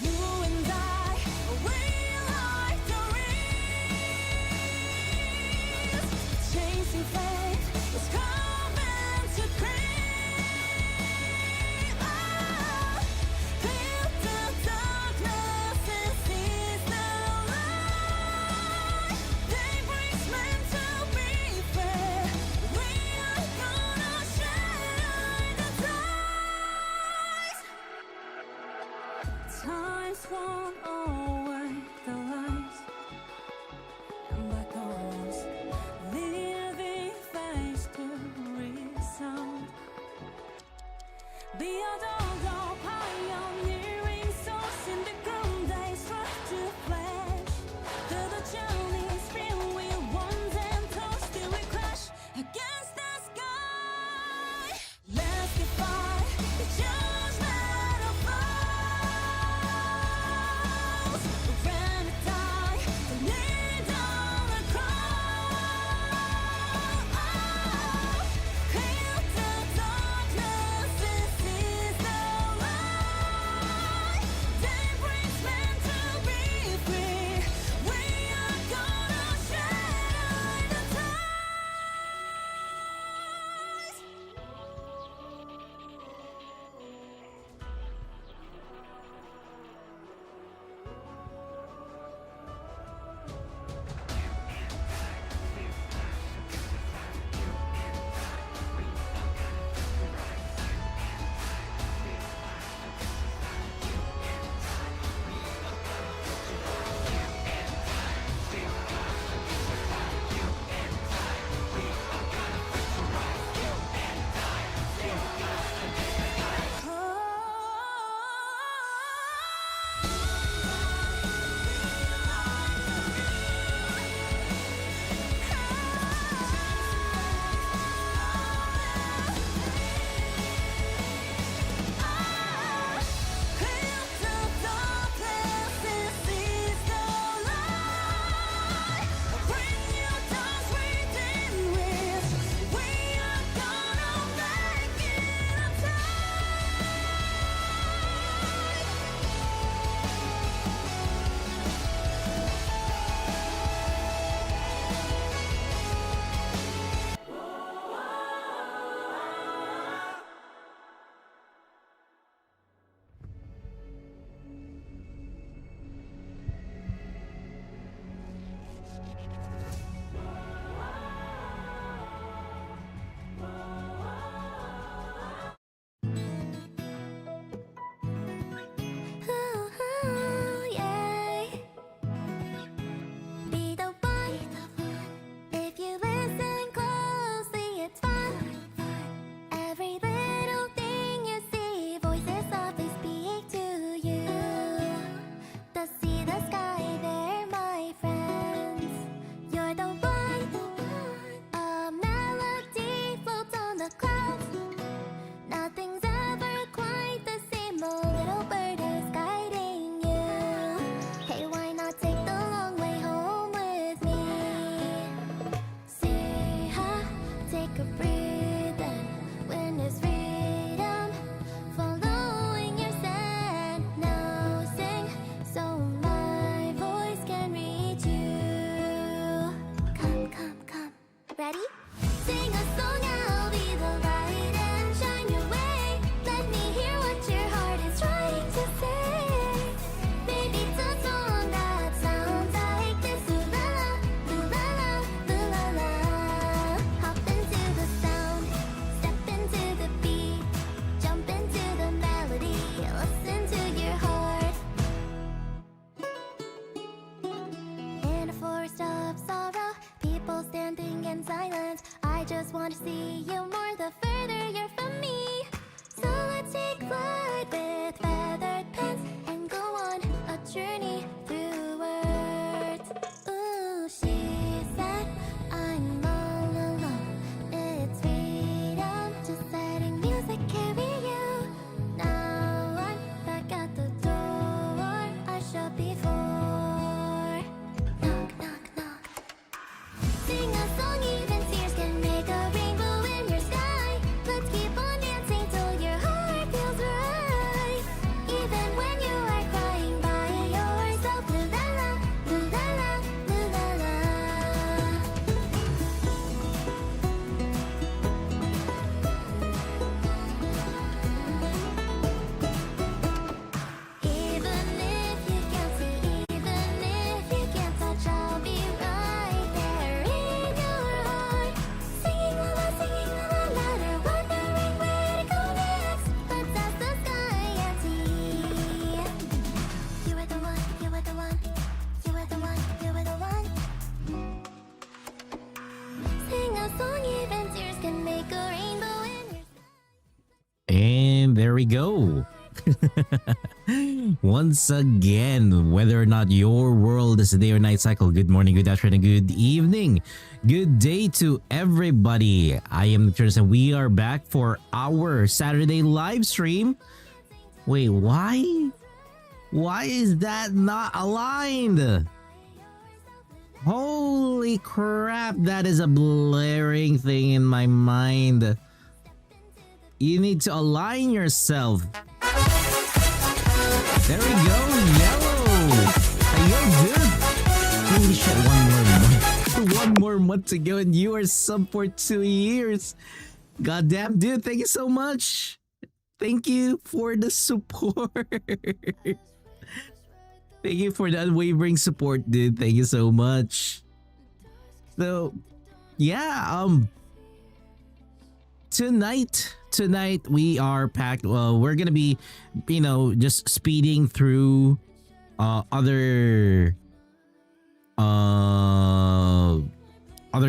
You and I, we like the breeze, chasing fate was coming to creep. Oh, feel the darkness and seize the light. Daybreak's meant to be fair. We are gonna shine the dice. Times won't always the lights and bygones leaving face to resound. Be a dog or pioneering souls in the gloom they strive to flash. Through the journey's real we want and toss till we crash against the sky. Let's defy the judgment of foes. When we die, the lead on the crowd. Feel the darkness and seize the we go. Once again, whether or not your world is a day or night cycle, good morning, good afternoon, good evening, good day to everybody. I am Nocturnus and we are back for our Saturday live stream. Wait, why? Why is that not aligned? Holy crap, that is a blaring thing in my mind. You need to align yourself. There we go, yellow. Hey, dude. Holy shit, one more month to go and you are sub for 2 years. Goddamn, dude, thank you so much. Thank you for the support. Thank you for the unwavering support, dude. Thank you so much. So, yeah, tonight we are packed. Well, we're gonna be, just speeding through other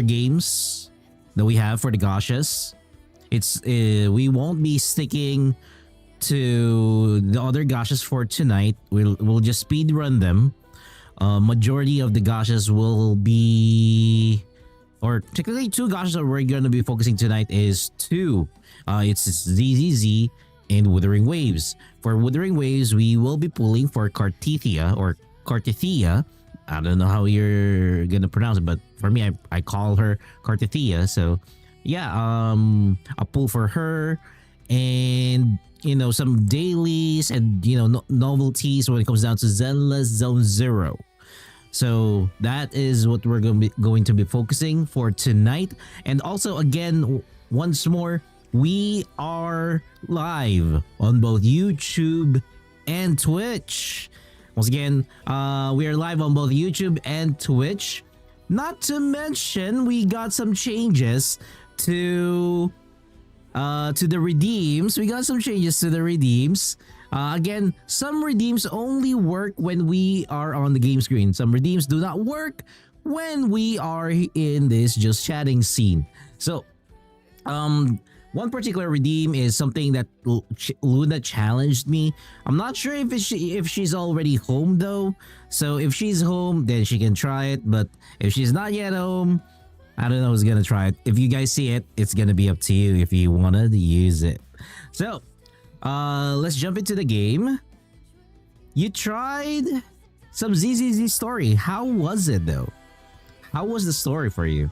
games that we have for the gashas. It's we won't be sticking to the other gashas for tonight. We'll just speed run them. Majority of the gashas will be, or technically 2 gashas that we're going to be focusing tonight is 2. It's ZZZ and Wuthering Waves. For Wuthering Waves, we will be pulling for Cartethyia or Cartethyia. I don't know how you're gonna pronounce it, but for me, I call her Cartethyia. So yeah, a pull for her, and some dailies and novelties when it comes down to Zenless Zone Zero. So that is what we're going to be focusing for tonight. And also, again, once more, we are live on both YouTube and Twitch. Once again, we are live on both YouTube and Twitch. Not to mention, we got some changes to the redeems. We got some changes to the redeems. Again, some redeems only work when we are on the game screen. Some redeems do not work when we are in this just chatting scene. So, one particular redeem is something that Luna challenged me. I'm not sure if she's already home though. So if she's home, then she can try it. But if she's not yet home, I don't know who's gonna try it. If you guys see it, it's gonna be up to you if you wanna use it. So, let's jump into the game. You tried some ZZZ story. How was it though? How was the story for you?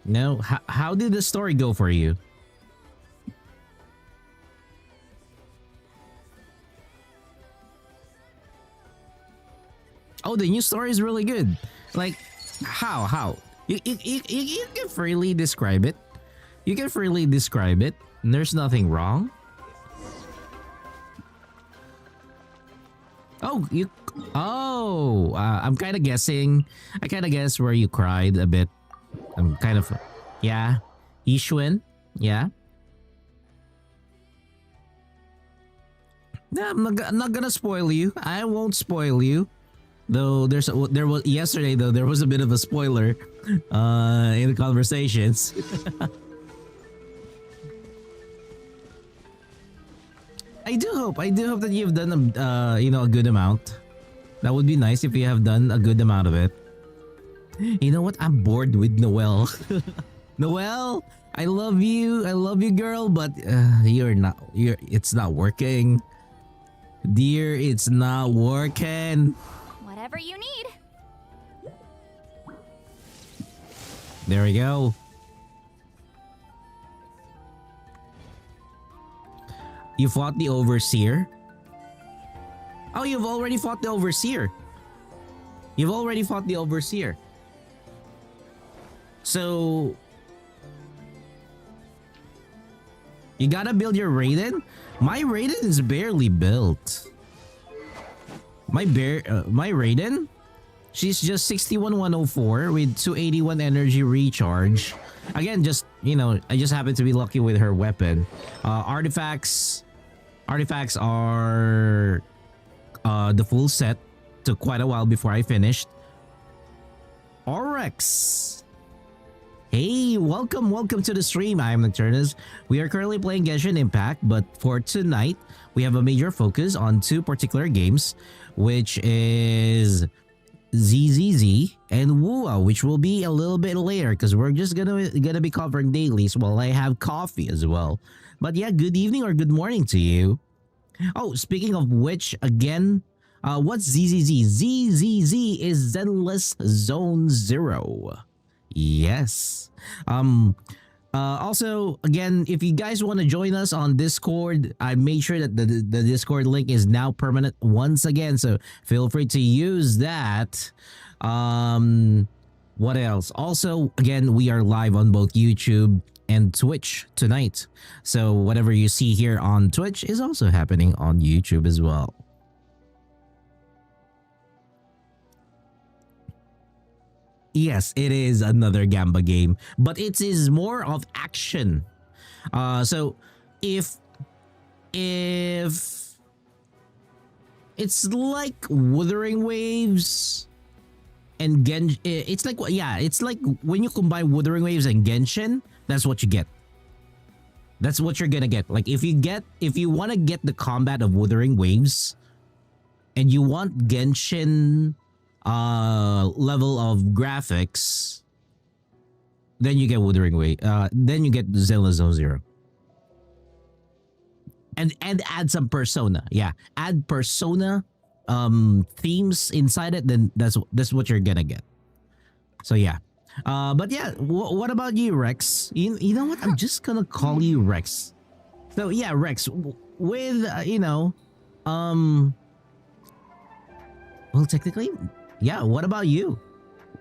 No, how did the story go for you? Oh, the new story is really good. Like, how? You can freely describe it. You can freely describe it. There's nothing wrong. I'm kind of guessing. I kind of guess where you cried a bit. I'm kind of, yeah. Ishwin, yeah. No, I'm not gonna spoil you. I won't spoil you. Though there was yesterday though there was a bit of a spoiler in the conversations. I do hope that you've done a good amount. That would be nice if you have done a good amount of it. You know what? I'm bored with Noelle. Noelle, I love you, girl, but it's not working. Dear, it's not working. Whatever you need. There we go. You fought the Overseer? Oh, you've already fought the Overseer. So, you gotta build your Raiden? My Raiden is barely built. My Raiden? She's just 61,104 with 281 energy recharge. Again, I just happen to be lucky with her weapon. Artifacts are the full set. Took quite a while before I finished. Oryx. Hey, welcome to the stream. I am Nocturnus. We are currently playing Genshin Impact, but for tonight, we have a major focus on two particular games, which is ZZZ and WUWA, which will be a little bit later because we're just gonna be covering dailies while I have coffee as well. But yeah, good evening or good morning to you. Oh, speaking of which, again, what's ZZZ? ZZZ is Zenless Zone Zero. Yes. Also, again, if you guys want to join us on Discord, I made sure that the Discord link is now permanent once again, so feel free to use that. What else? Also, again, we are live on both YouTube and Twitch tonight. So whatever you see here on Twitch is also happening on YouTube as well. Yes, it is another Gamba game, but it is more of action. So if it's like Wuthering Waves and it's like when you combine Wuthering Waves and Genshin, that's what you get. That's what you're gonna get. Like if you want to get the combat of Wuthering Waves, and you want Genshin level of graphics, then you get Wuthering Way. Then you get Zenless Zone Zero. And add some Persona. Yeah, add Persona themes inside it. Then that's what you're gonna get. So yeah. But yeah, what about you, Rex? You know what? I'm just gonna call you Rex. So yeah, Rex. With well, technically. Yeah, what about you?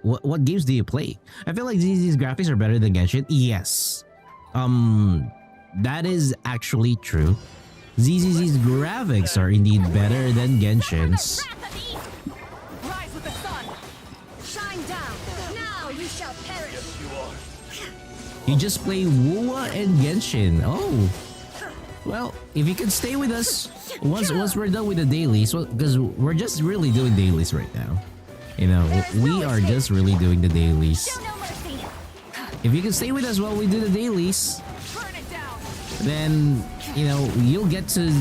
What games do you play? I feel like ZZ's graphics are better than Genshin. Yes. That is actually true. ZZ's graphics are indeed better than Genshin's. Rise with the sun. Shine down. Now you shall perish. You just play WUWA and Genshin. Oh. Well, if you can stay with us once we're done with the dailies, because we're just really doing dailies right now. You know, we are just really doing the dailies. If you can stay with us while we do the dailies, then, you know, you'll get to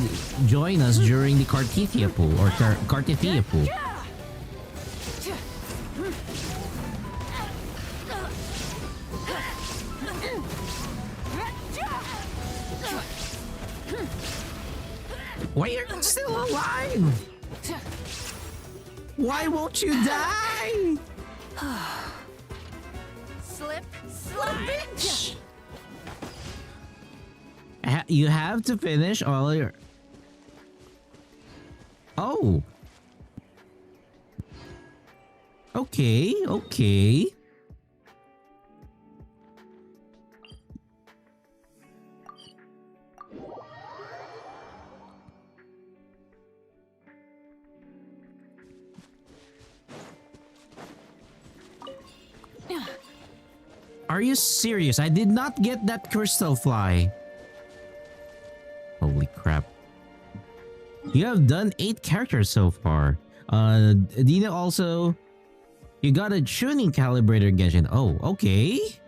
join us during the Cartethyia pool or Cartethyia pool. Why are you still alive? Why won't you die? Slip, bitch. You have to finish all your... Oh. Okay. Are you serious? I did not get that crystal fly. Holy crap. You have done 8 characters so far. Dina also... You got a tuning calibrator in Genshin. Oh, okay.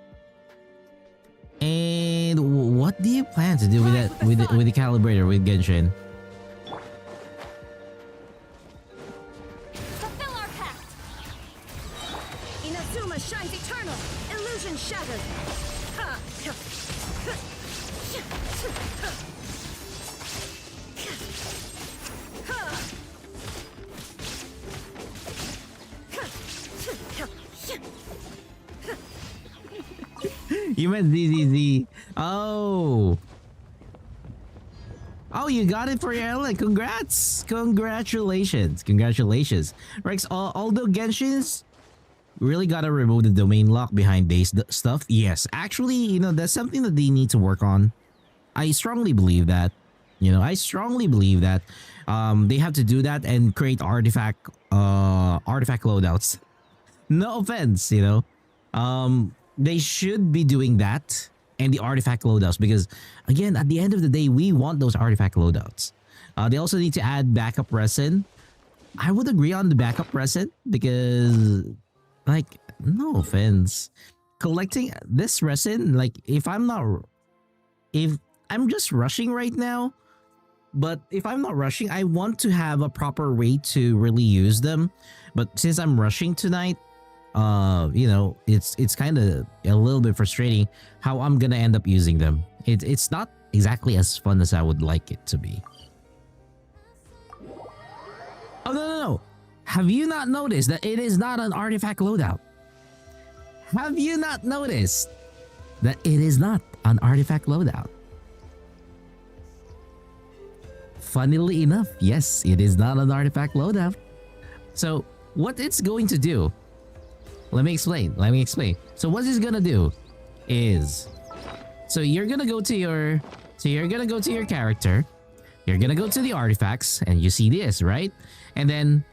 And what do you plan to do with that with the calibrator with Genshin? Fulfill our pact. Inazuma shines eternal. Illusion shattered. You meant ZZZ. Oh. Oh, you got it for your Ellen. Congrats. Congratulations. Rex, although Genshin's really gotta remove the domain lock behind base stuff. Yes, actually, you know, that's something that they need to work on. I strongly believe that. They have to do that and create artifact loadouts. No offense, you know. They should be doing that and the artifact loadouts because, again, at the end of the day, we want those artifact loadouts. They also need to add backup resin. I would agree on the backup resin because, like, no offense, collecting this resin, like if I'm just rushing right now, but if I'm not rushing, I want to have a proper way to really use them. But since I'm rushing tonight, you know, it's kind of a little bit frustrating how I'm gonna end up using them. It's not exactly as fun as I would like it to be. Oh no. Have you not noticed that it is not an artifact loadout? Have you not noticed that it is not an artifact loadout? Funnily enough, yes, it is not an artifact loadout. So what it's going to do, let me explain. So what it's gonna do is, so you're gonna go to your character, you're gonna go to the artifacts, and you see this, right? And then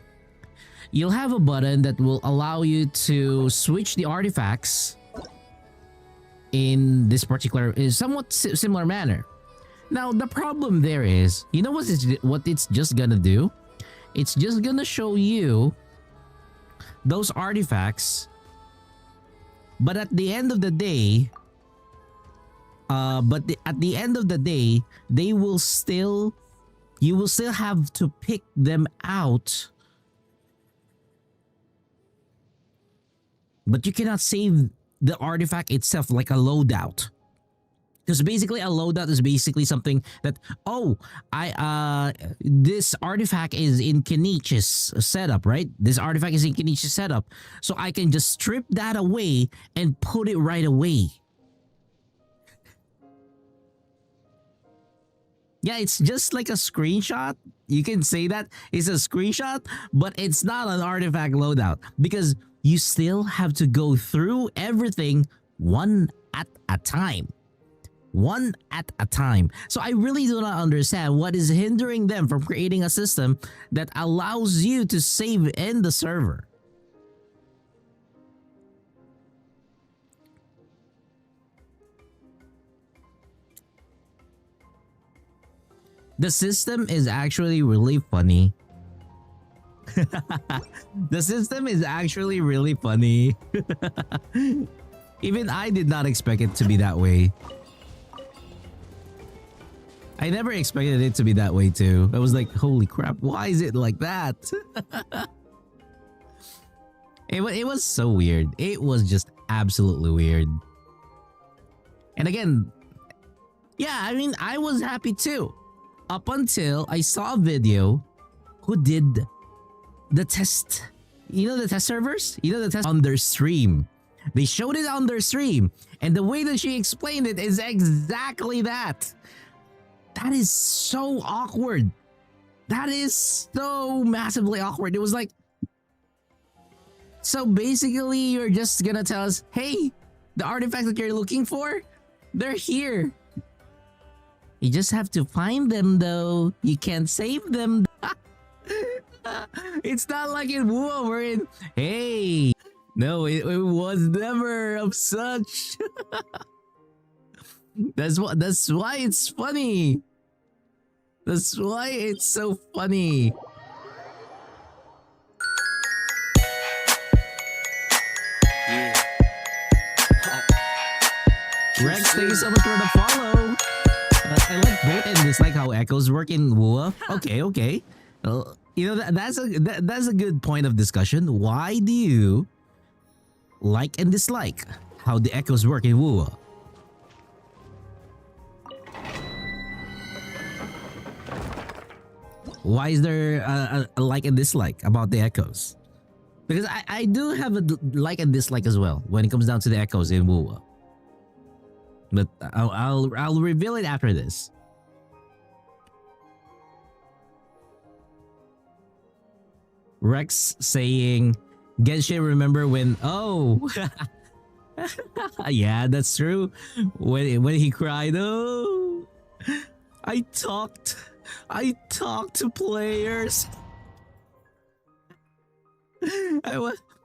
you'll have a button that will allow you to switch the artifacts in this particular, somewhat similar manner. Now the problem there is, you know what it's just gonna do? It's just gonna show you those artifacts, but at the end of the day, you will still have to pick them out, but you cannot save the artifact itself like a loadout. Because basically a loadout is basically something that, oh, this artifact is in Kenichi's setup, right? This artifact is in Kenichi's setup. So I can just strip that away and put it right away. Yeah, it's just like a screenshot. You can say that it's a screenshot, but it's not an artifact loadout because you still have to go through everything one at a time. One at a time. So I really do not understand what is hindering them from creating a system that allows you to save in the server. The system is actually really funny. The system is actually really funny. Even I did not expect it to be that way. I never expected it to be that way too. I was like, holy crap, why is it like that? It was so weird. It was just absolutely weird. And again, yeah, I mean, I was happy too. Up until I saw a video who did the test. You know the test servers? You know the test on their stream. They showed it on their stream. And the way that she explained it is exactly that. That is so awkward. That is so massively awkward. It was like, so basically you're just gonna tell us, hey, the artifacts that you're looking for, they're here. You just have to find them though. You can't save them. It's not like in WUWA we're in, hey. No, it was never of such. That's why it's funny. That's why it's so funny. Yeah. Rex, thank you so much for the follow. I like both and dislike how echoes work in WUWA. Okay. You know that's a good point of discussion. Why do you like and dislike how the echoes work in WUWA? Why is there a like and dislike about the echoes? Because I do have a like and dislike as well when it comes down to the echoes in WUWA. But I'll reveal it after this. Rex saying, Genshin, remember when? Oh, yeah, that's true. When he cried, oh, I talked to players.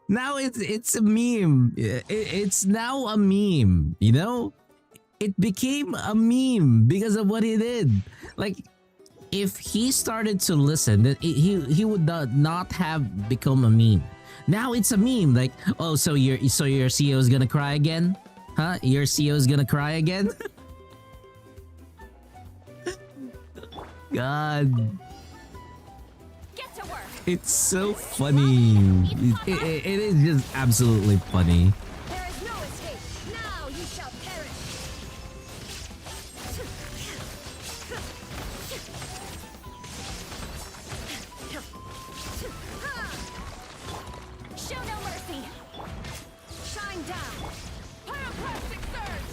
Now it's a meme. It's now a meme. You know, it became a meme because of what he did. Like, if he started to listen, then he would not have become a meme. Now it's a meme. Like, oh, so your CEO is gonna cry again? Huh? Your CEO is gonna cry again? God. Get to work. It's so funny. It is just absolutely funny. There is no escape. Now you shall perish. Show no mercy. Shine down. Pyroclastic surge.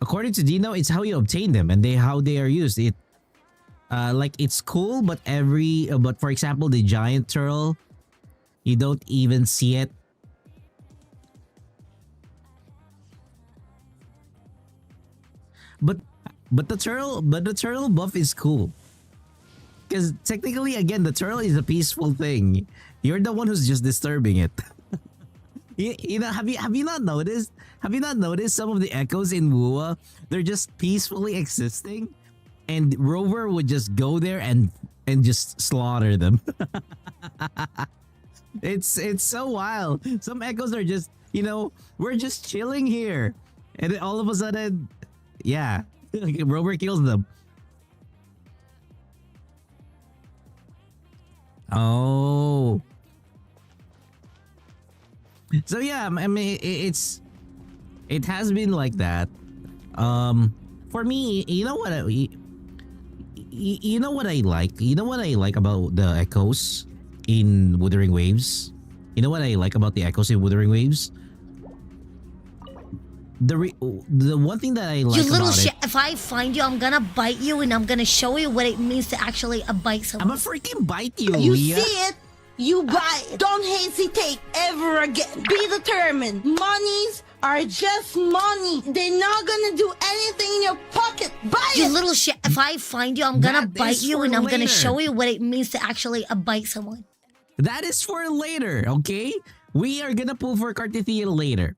According to Dino, it's how you obtain them and how they are used. Like it's cool, but but for example, the giant turtle, you don't even see it. But the turtle buff is cool. Because technically, again, the turtle is a peaceful thing. You're the one who's just disturbing it. You know, have you not noticed? Have you not noticed some of the echoes in WUWA? They're just peacefully existing, and Rover would just go there and just slaughter them. It's so wild. Some echoes are just, you know, we're just chilling here, and then all of a sudden, yeah, Rover kills them. Oh. So yeah, I mean, it has been like that. For me, you know what you know what I like? You know what I like about the echoes in Wuthering Waves? You know what I like about the echoes in Wuthering Waves? The one thing that I like You little about shit. it, If I find you, I'm gonna bite you and I'm gonna show you what it means to actually bite someone. I'm a freaking bite you, You Leah. see it, you buy it. Don't hesitate ever again. Be determined. Monies are just money. They're not gonna do anything in your pocket. Buy You it. little shit. If I find you, I'm gonna That bite is you for and I'm later. gonna show you what it means to actually bite someone. That is for later, okay? We are gonna pull for Cartethyia later.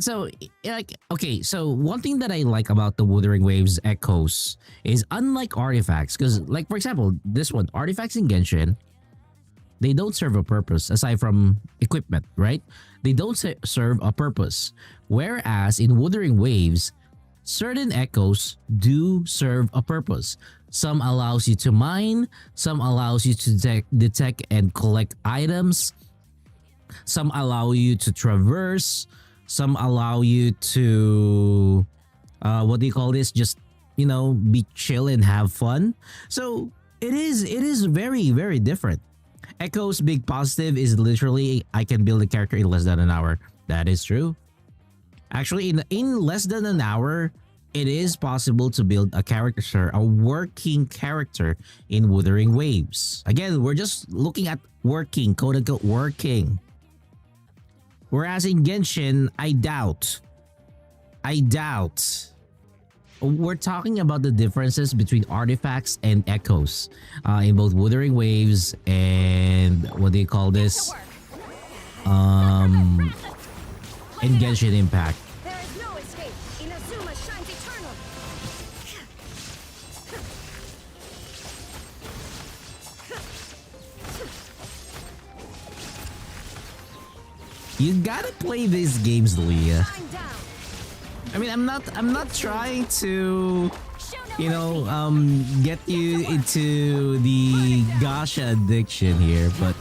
So like, okay, so one thing that I like about the Wuthering Waves echoes is unlike artifacts, because like for example, this one, artifacts in Genshin, they don't serve a purpose aside from equipment, right? They don't serve a purpose. Whereas in Wuthering Waves, certain echoes do serve a purpose. Some allows you to mine, some allows you to detect and collect items, some allow you to traverse, some allow you to what do you call this? Just, you know, be chill and have fun. So it is very, very different. Echo's big positive is literally I can build a character in less than an hour. That is true. Actually, in less than an hour, it is possible to build a character, a working character in Wuthering Waves. Again, we're just looking at working, quote unquote working. Whereas in Genshin, I doubt. We're talking about the differences between artifacts and echoes in both Wuthering Waves and what do you call this? In Genshin Impact. There is no escape. Inazuma shines eternal. You gotta play these games, Leah. Shine down. I mean, I'm not trying to, Show no you know, get you into the gacha addiction here, but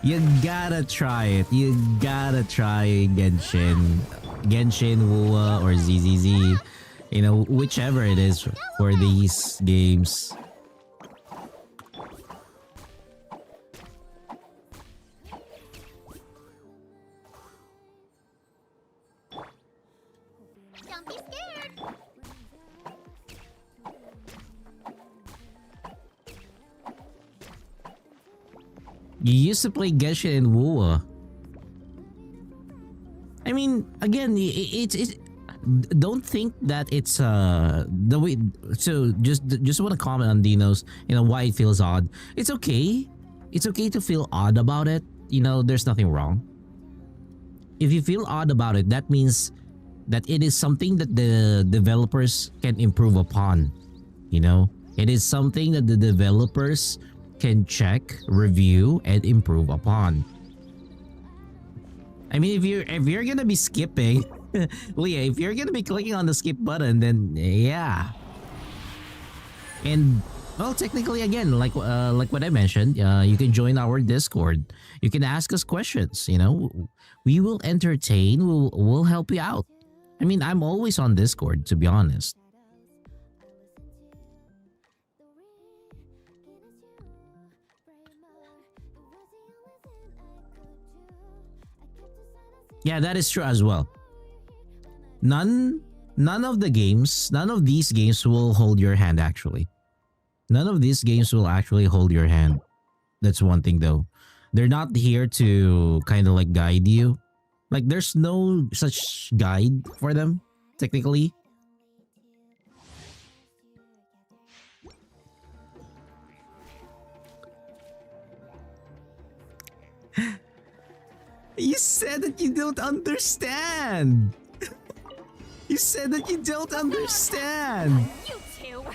you gotta try it. You gotta try Genshin, WUWA, or ZZZ, you know, whichever it is for these games. Don't be scared. You used to play Genshin and WUWA. I mean, again, it's don't think that it's the way. So just want to comment on Dino's, you know, why it feels odd. It's okay. It's okay to feel odd about it. it. You know, there's nothing wrong. If you feel odd about it, that means that it is something that the developers can improve upon. You know, it is something that the developers can check, review, and improve upon. I mean, if you're gonna be skipping, Leah, if you're gonna be clicking on the skip button, then yeah. And well, technically, again, like what I mentioned, you can join our Discord. You can ask us questions. You know, we will entertain. We'll help you out. I mean, I'm always on Discord, to be honest. Yeah, that is true as well. None of these games will hold your hand actually. None of these games will actually hold your hand. That's one thing though. They're not here to kind of like guide you. Like there's no such guide for them, technically. You said that you don't understand. You said that you don't understand. You two!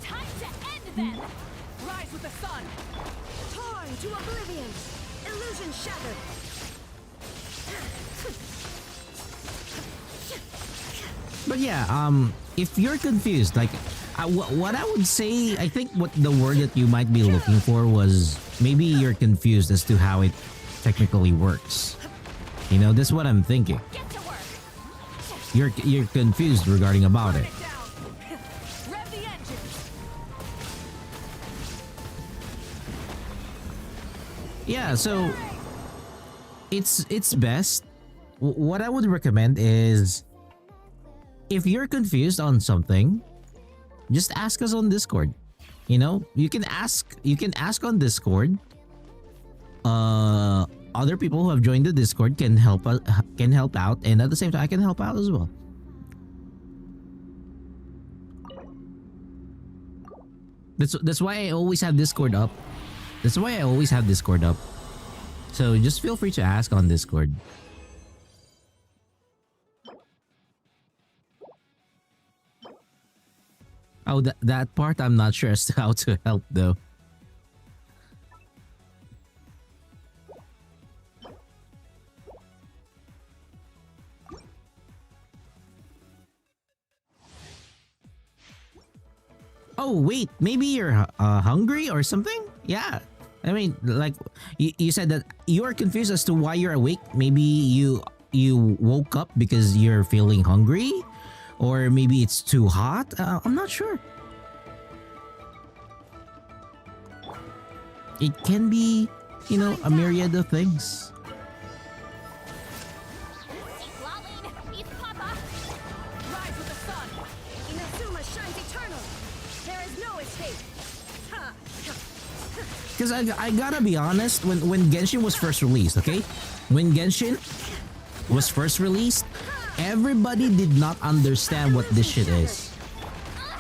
Time to end them! Rise with the sun! Torn to oblivion! Illusion shattered! But yeah, if you're confused, like, what I would say, I think what the word that you might be looking for was maybe you're confused as to how it technically works. You know, this is what I'm thinking. Get to work! You're confused regarding about it. Rev the engines! Yeah, so it's best. What I would recommend is, if you're confused on something, just ask us on Discord. You know, you can ask on Discord. Other people who have joined the Discord can help out, and at the same time I can help out as well. That's why I always have Discord up. So just feel free to ask on Discord. Oh, that part I'm not sure as to how to help though. Oh wait, maybe you're hungry or something? Yeah. I mean, like you said that you're confused as to why you're awake. Maybe you woke up because you're feeling hungry, or maybe it's too hot. I'm not sure. It can be, you know, a myriad of things. Eat Papa! Rise with the sun! Inazuma shines eternal! There is no escape! Ha! Because I gotta be honest, when Genshin was first released, okay? When Genshin was first released, everybody did not understand what this shit is.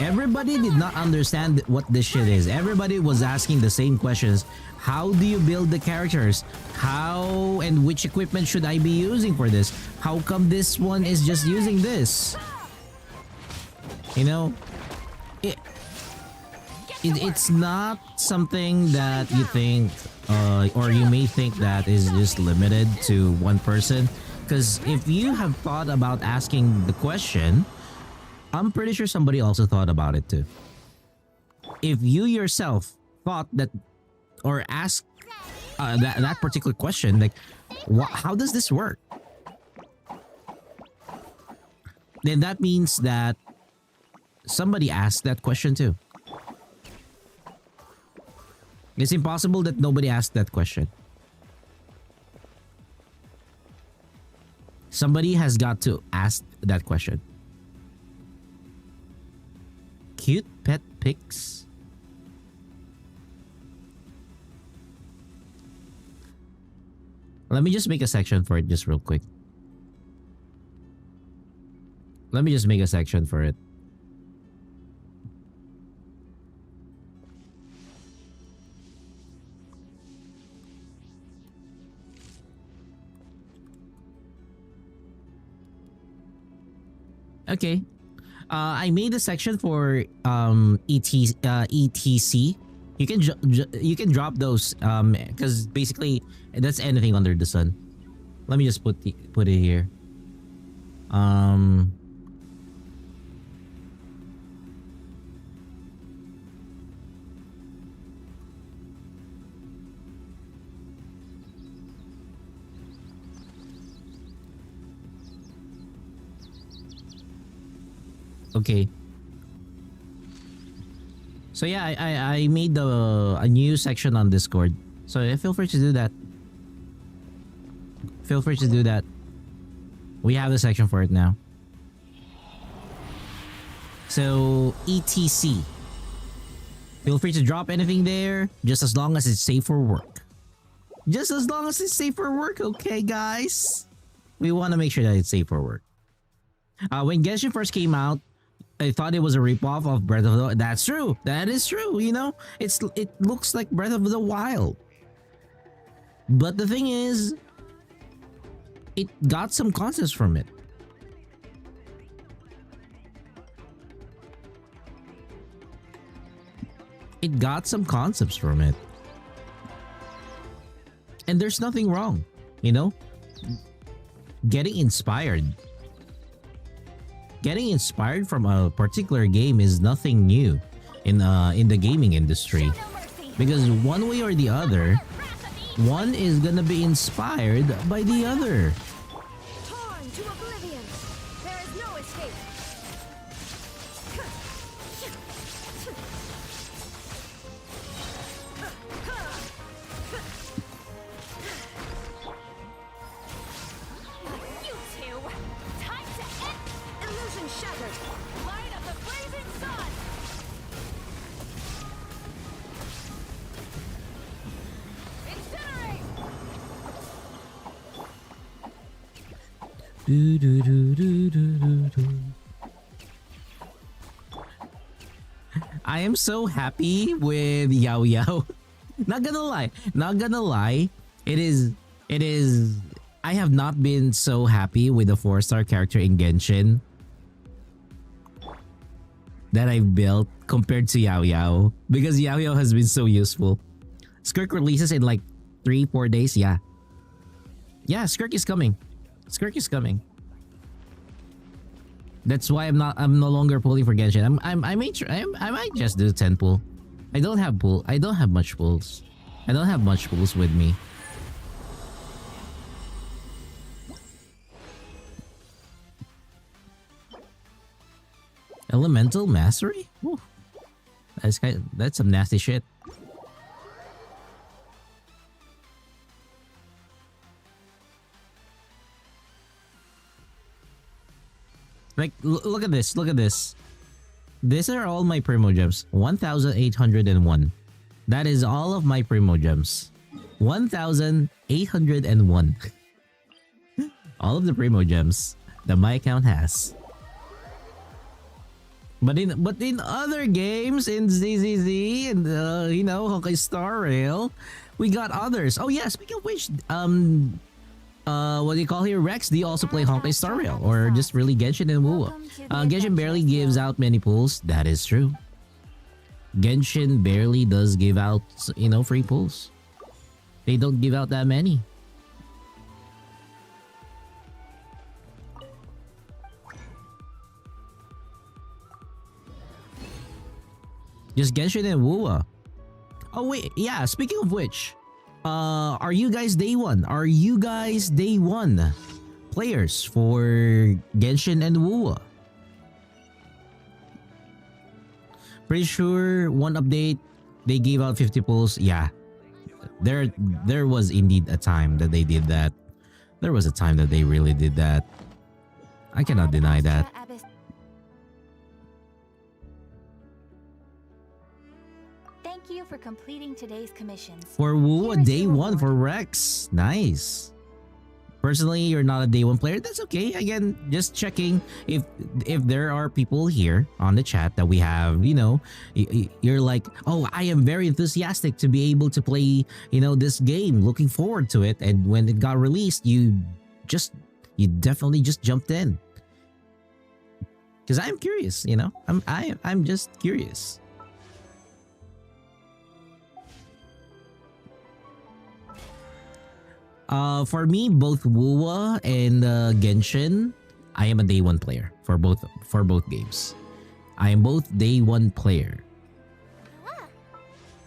Everybody did not understand what this shit is. Everybody was asking the same questions. How do you build the characters? How and which equipment should I be using for this? How come this one is just using this? You know, it's not something that you think or you may think that is just limited to one person. Because if you have thought about asking the question, I'm pretty sure somebody also thought about it too. If you yourself thought that or asked that particular question, like, how does this work? Then that means that somebody asked that question too. It's impossible that nobody asked that question. Somebody has got to ask that question. Cute pet pics. Let me just make a section for it just real quick. Let me just make a section for it. Okay. I made a section for ETC. You can drop those because basically that's anything under the sun. Let me just put it here. Okay. So yeah, I made a new section on Discord. So feel free to do that. Feel free to do that. We have a section for it now. So ETC. Feel free to drop anything there, just as long as it's safe for work. Just as long as it's safe for work, okay, guys? We want to make sure that it's safe for work. When Genshin first came out, I thought it was a ripoff of Breath of the Wild. That's true. That is true. You know, it looks like Breath of the Wild. But the thing is, it got some concepts from it. It got some concepts from it. And there's nothing wrong, you know? Getting inspired. Getting inspired from a particular game is nothing new in the gaming industry. Because one way or the other, one is gonna be inspired by the other. Torn to oblivion. There is no escape. You two, time to end. Illusion shattered. Light of the blazing sun. Incinerate. Do, do, do, do, do, do, do. I am so happy with Yao Yao. Not gonna lie. It is. I have not been so happy with the 4-star character in Genshin that I've built compared to Yao Yao, because Yao Yao has been so useful. Skirk releases in like 3-4 days. Yeah, Skirk is coming. That's why I'm no longer pulling for Genshin. I might just do 10 pull. I don't have much pulls. I don't have much pulls with me. Elemental mastery? Whew. That's some nasty shit. Like, look at this. These are all my Primo Gems. 1,801. That is all of my Primo Gems. 1,801. All of the Primo Gems that my account has. But in other games, in ZZZ and you know, Honkai Star Rail, we got others. Oh yeah, speaking of which, what do you call here, Rex? Do you also play Honkai Star Rail or just really Genshin and WUWA? Genshin barely gives out many pulls. That is true. Genshin barely does give out, you know, free pulls. They don't give out that many. Just Genshin and WUWA. Oh wait, yeah, speaking of which, are you guys day one? Are you guys day one players for Genshin and WUWA? Pretty sure one update they gave out 50 pulls. Yeah, there was indeed a time that they did that. There was a time that they really did that. I cannot deny that. Thank you for completing today's commissions. For WUWA, Here is day your one reward. for Rex. Nice. Personally, you're not a day one player. That's okay. Again, just checking if there are people here on the chat that we have, you know, you're like, oh, I am very enthusiastic to be able to play, you know, this game. Looking forward to it. And when it got released, you definitely just jumped in. Because I'm curious, you know. I'm just curious. For me, both WUWA and Genshin, I am a day one player for both games. I am both day one player.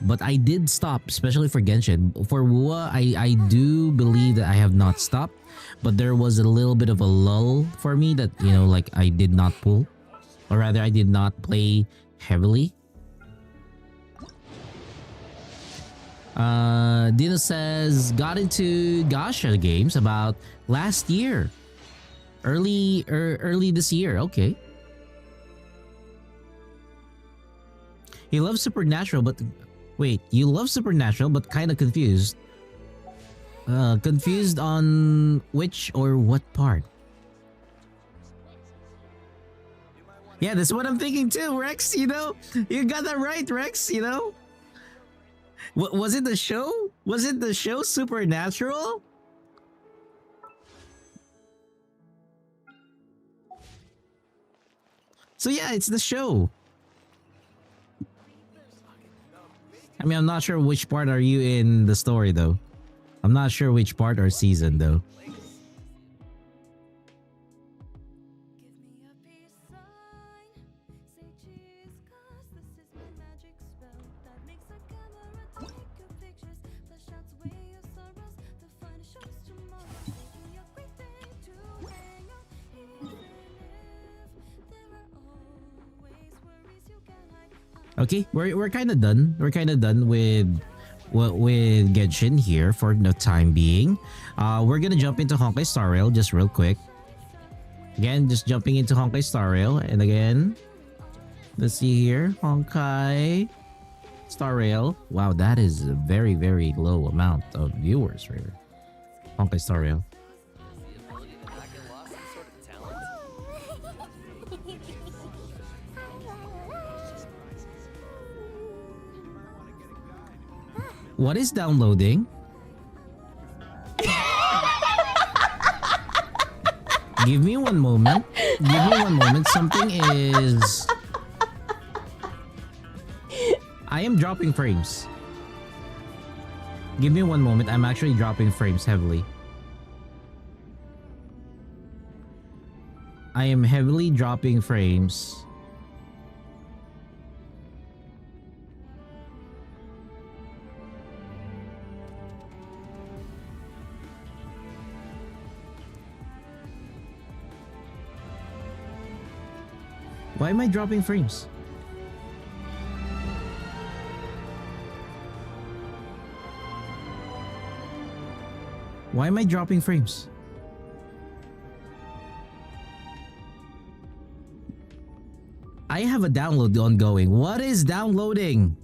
But I did stop, especially for Genshin. For WUWA, I do believe that I have not stopped. But there was a little bit of a lull for me that, you know, like I did not pull. Or rather, I did not play heavily. Dino says, got into gacha games about last year. Early this year. Okay. He loves Supernatural, but... Wait, you love Supernatural but kind of confused. Confused on which or what part? Yeah, that's what I'm thinking too, Rex, you know? You got that right, Rex, you know? Was it the show? Was it the show Supernatural? So yeah, it's the show. I mean, I'm not sure which part are you in the story though. I'm not sure which part or season though. Okay, we're kind of done. We're kind of done with Genshin here for the time being. We're gonna jump into Honkai Star Rail just real quick. Again, just jumping into Honkai Star Rail, and again, let's see here, Honkai Star Rail. Wow, that is a very, very low amount of viewers right here. Honkai Star Rail. What is downloading? Give me one moment. Give me one moment. Something is... I am dropping frames. Give me one moment. I'm actually dropping frames heavily. I am heavily dropping frames. Why am I dropping frames? Why am I dropping frames? I have a download ongoing. What is downloading?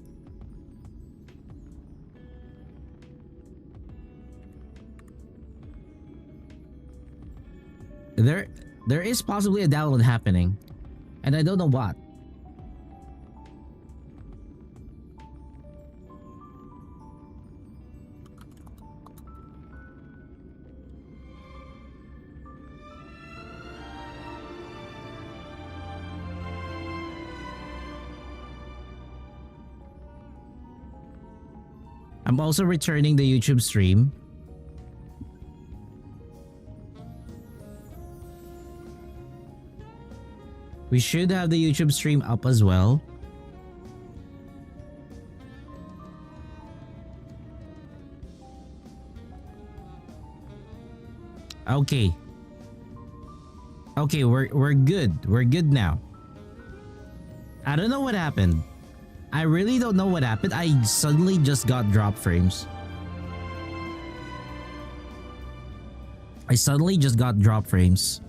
There is possibly a download happening. And I don't know what. I'm also returning the YouTube stream. We should have the YouTube stream up as well. Okay. Okay, we're good. We're good now. I don't know what happened. I really don't know what happened. I suddenly just got drop frames. I suddenly just got drop frames.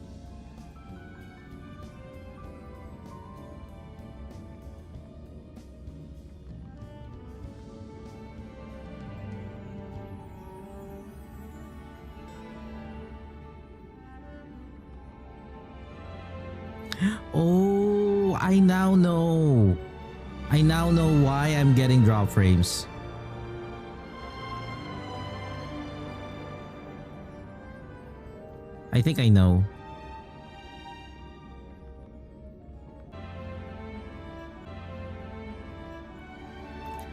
Oh, I now know. I now know why I'm getting drop frames. I think I know.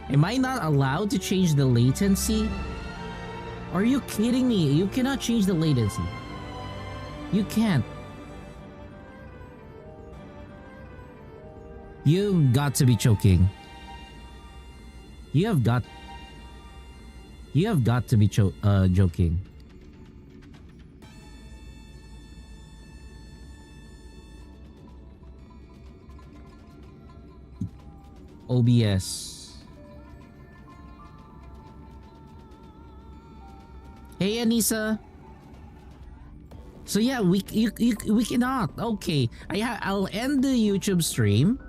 Am I not allowed to change the latency? Are you kidding me? You cannot change the latency. You can't. You've got to be joking. You have got to be joking. OBS. Hey Anissa. So yeah, we cannot. Okay, I'll end the YouTube stream.